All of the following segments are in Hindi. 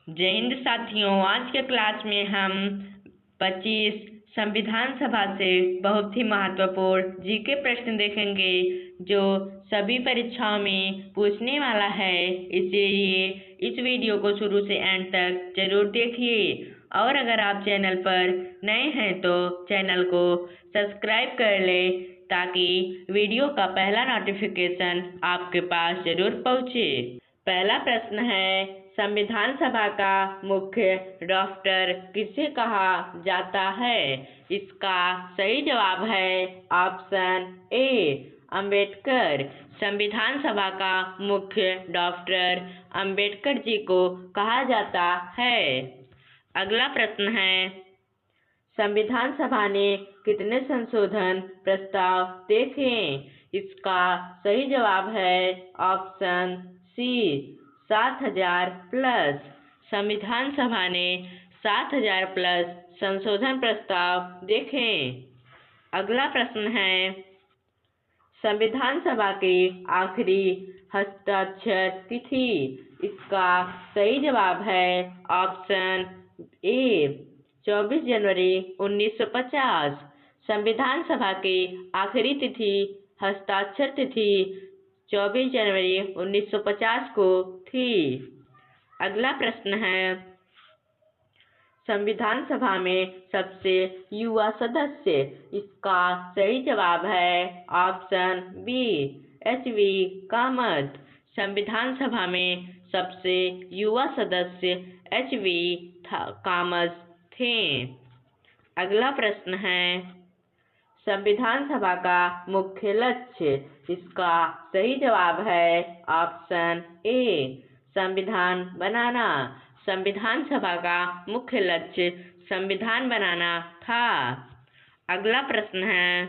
जय हिंद साथियों। आज के क्लास में हम 25 संविधान सभा से बहुत ही महत्वपूर्ण जीके प्रश्न देखेंगे जो सभी परीक्षाओं में पूछने वाला है। इसलिए इस वीडियो को शुरू से एंड तक जरूर देखिए और अगर आप चैनल पर नए हैं तो चैनल को सब्सक्राइब कर लें ताकि वीडियो का पहला नोटिफिकेशन आपके पास जरूर पहुंचे। पहला प्रश्न है, संविधान सभा का मुख्य ड्राफ्टर किसे कहा जाता है? इसका सही जवाब है ऑप्शन ए अंबेडकर। संविधान सभा का मुख्य ड्राफ्टर अंबेडकर जी को कहा जाता है। अगला प्रश्न है, संविधान सभा ने कितने संशोधन प्रस्ताव देखे? इसका सही जवाब है ऑप्शन सी 7,000 प्लस। संविधान सभा ने 7,000 प्लस संशोधन प्रस्ताव देखे। अगला प्रश्न है, संविधान सभा की आखिरी हस्ताक्षर तिथि? इसका सही जवाब है ऑप्शन ए 24 जनवरी 1950। संविधान सभा की आखिरी तिथि हस्ताक्षर तिथि 24 जनवरी 1950 को थी। अगला प्रश्न है, संविधान सभा में सबसे युवा सदस्य? इसका सही जवाब है ऑप्शन बी HV कामत। संविधान सभा में सबसे युवा सदस्य HV कामत थे। अगला प्रश्न है, संविधान सभा का मुख्य लक्ष्य? इसका सही जवाब है ऑप्शन ए संविधान बनाना। संविधान सभा का मुख्य लक्ष्य संविधान बनाना था। अगला प्रश्न है,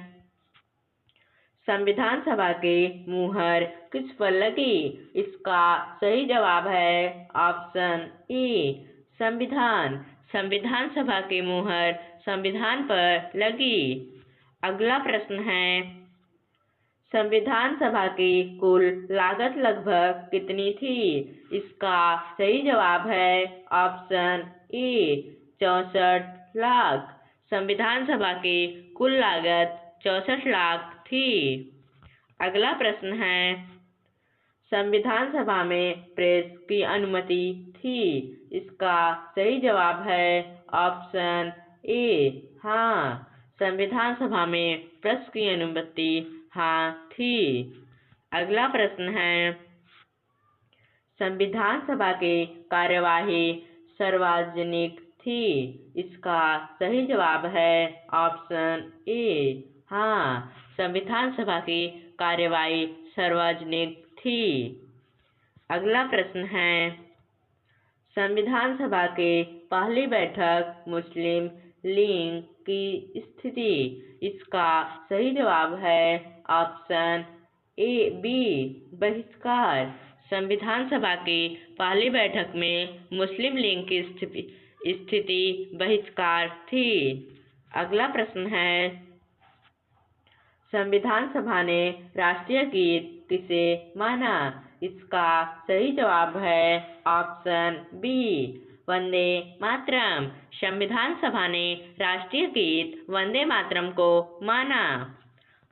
संविधान सभा की मुहर किस पर लगी? इसका सही जवाब है ऑप्शन ए संविधान। संविधान सभा की मुहर संविधान पर लगी। अगला प्रश्न है, संविधान सभा की कुल लागत लगभग कितनी थी? इसका सही जवाब है ऑप्शन ए 64 लाख। संविधान सभा की कुल लागत 64 लाख थी। अगला प्रश्न है, संविधान सभा में प्रेस की अनुमति थी? इसका सही जवाब है ऑप्शन ए हाँ। संविधान सभा में प्रेस की अनुमति हाँ थी। अगला प्रश्न है, संविधान सभा की कार्यवाही सार्वजनिक थी? इसका सही जवाब है ऑप्शन ए हाँ। संविधान सभा की कार्यवाही सार्वजनिक थी। अगला प्रश्न है, संविधान सभा की पहली बैठक मुस्लिम लीग की स्थिति? इसका सही जवाब है ऑप्शन ए बी बहिष्कार। संविधान सभा की पहली बैठक में मुस्लिम लीग की स्थिति बहिष्कार थी। अगला प्रश्न है, संविधान सभा ने राष्ट्रीय गीत किसे माना? इसका सही जवाब है ऑप्शन बी वंदे मातरम। संविधान सभा ने राष्ट्रीय गीत वंदे मातरम को माना।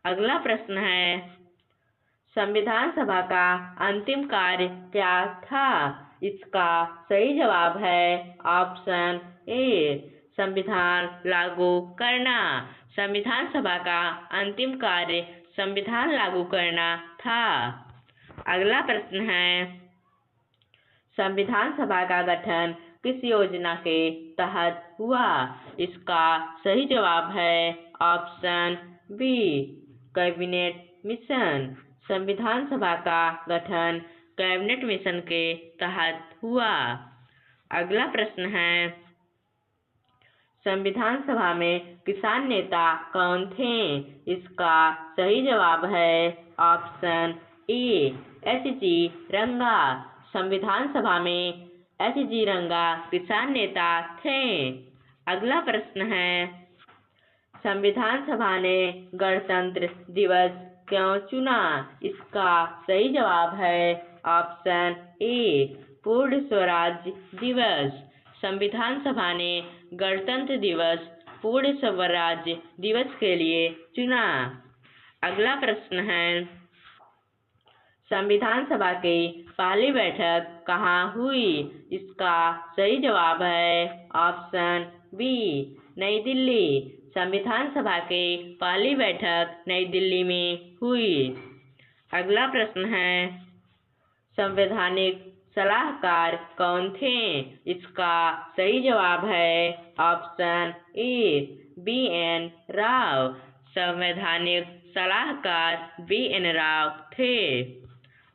अगला प्रश्न है, संविधान सभा का अंतिम कार्य क्या था? इसका सही जवाब है ऑप्शन ए संविधान लागू करना। संविधान सभा का अंतिम कार्य संविधान लागू करना था। अगला प्रश्न है, संविधान सभा का गठन किस योजना के तहत हुआ? इसका सही जवाब है ऑप्शन बी कैबिनेट मिशन। संविधान सभा का गठन कैबिनेट मिशन के तहत हुआ। अगला प्रश्न है, संविधान सभा में किसान नेता कौन थे? इसका सही जवाब है ऑप्शन ए HG रंगा। संविधान सभा में HG रंगा किसान नेता थे। अगला प्रश्न है, संविधान सभा ने गणतंत्र दिवस क्यों चुना? इसका सही जवाब है ऑप्शन ए पूर्ण स्वराज दिवस। संविधान सभा ने गणतंत्र दिवस पूर्ण स्वराज दिवस के लिए चुना। अगला प्रश्न है, संविधान सभा की पहली बैठक कहाँ हुई? इसका सही जवाब है ऑप्शन बी, नई दिल्ली। संविधान सभा की पहली बैठक नई दिल्ली में हुई। अगला प्रश्न है, संवैधानिक सलाहकार कौन थे? इसका सही जवाब है ऑप्शन ए, बी.एन. राव। संवैधानिक सलाहकार बी.एन. राव थे।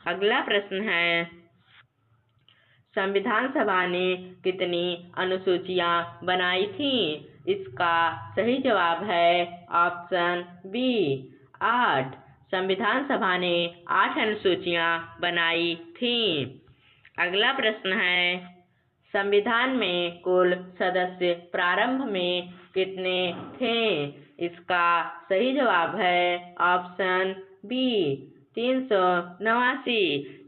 अगला प्रश्न है, संविधान सभा ने कितनी अनुसूचियां बनाई थीं? इसका सही जवाब है ऑप्शन बी, 8। संविधान सभा ने 8 अनुसूचियां बनाई थीं। अगला प्रश्न है, संविधान में कुल सदस्य प्रारंभ में कितने थे? इसका सही जवाब है ऑप्शन बी, 389।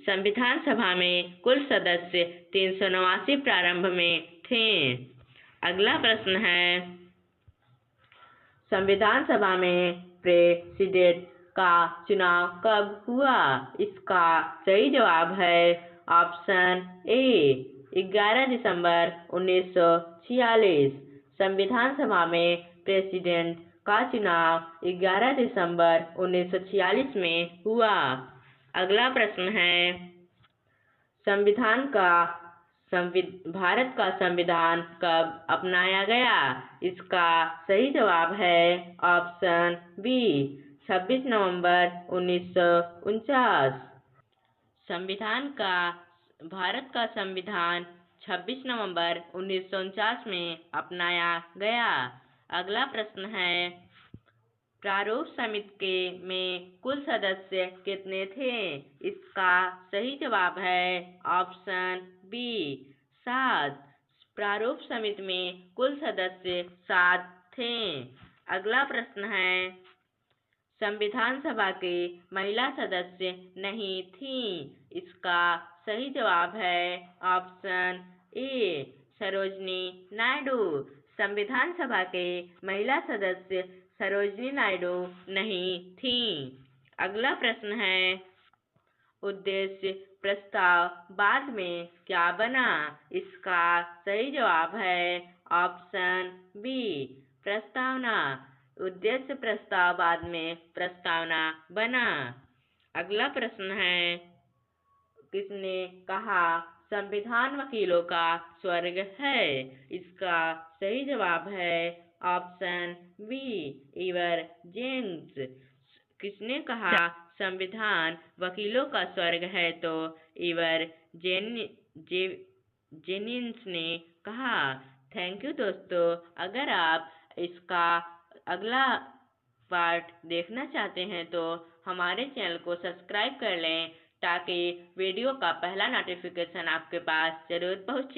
संविधान सभा में कुल सदस्य 389 प्रारंभ में थे। अगला प्रश्न है, संविधान सभा में प्रेसिडेंट का चुनाव कब हुआ? इसका सही जवाब है ऑप्शन ए, 11 दिसंबर 1946। संविधान सभा में प्रेसिडेंट का चुनाव 11 दिसंबर 1946 में हुआ। अगला प्रश्न है, भारत का संविधान कब अपनाया गया? इसका सही जवाब है ऑप्शन बी, 26 नवंबर 1949। भारत का संविधान 26 नवंबर 1949 में अपनाया गया। अगला प्रश्न है, प्रारूप समिति में कुल सदस्य कितने थे? इसका सही जवाब है ऑप्शन बी, 7। प्रारूप समिति में कुल सदस्य 7 थे। अगला प्रश्न है, संविधान सभा की महिला सदस्य नहीं थी। इसका सही जवाब है ऑप्शन ए, सरोजिनी नायडू। संविधान सभा के महिला सदस्य सरोजिनी नायडू नहीं थी। अगला प्रश्न है, उद्देश्य प्रस्ताव बाद में क्या बना? इसका सही जवाब है ऑप्शन बी, प्रस्तावना। उद्देश्य प्रस्ताव बाद में प्रस्तावना बना। अगला प्रश्न है, किसने कहा संविधान वकीलों का स्वर्ग है? इसका सही जवाब है ऑप्शन बी, इवर जेन्स। किसने कहा संविधान वकीलों का स्वर्ग है? तो इवर जेनिन्स ने कहा। थैंक यू दोस्तों। अगर आप इसका अगला पार्ट देखना चाहते हैं तो हमारे चैनल को सब्सक्राइब कर लें ताकि वीडियो का पहला नोटिफिकेशन आपके पास जरूर पहुंचे।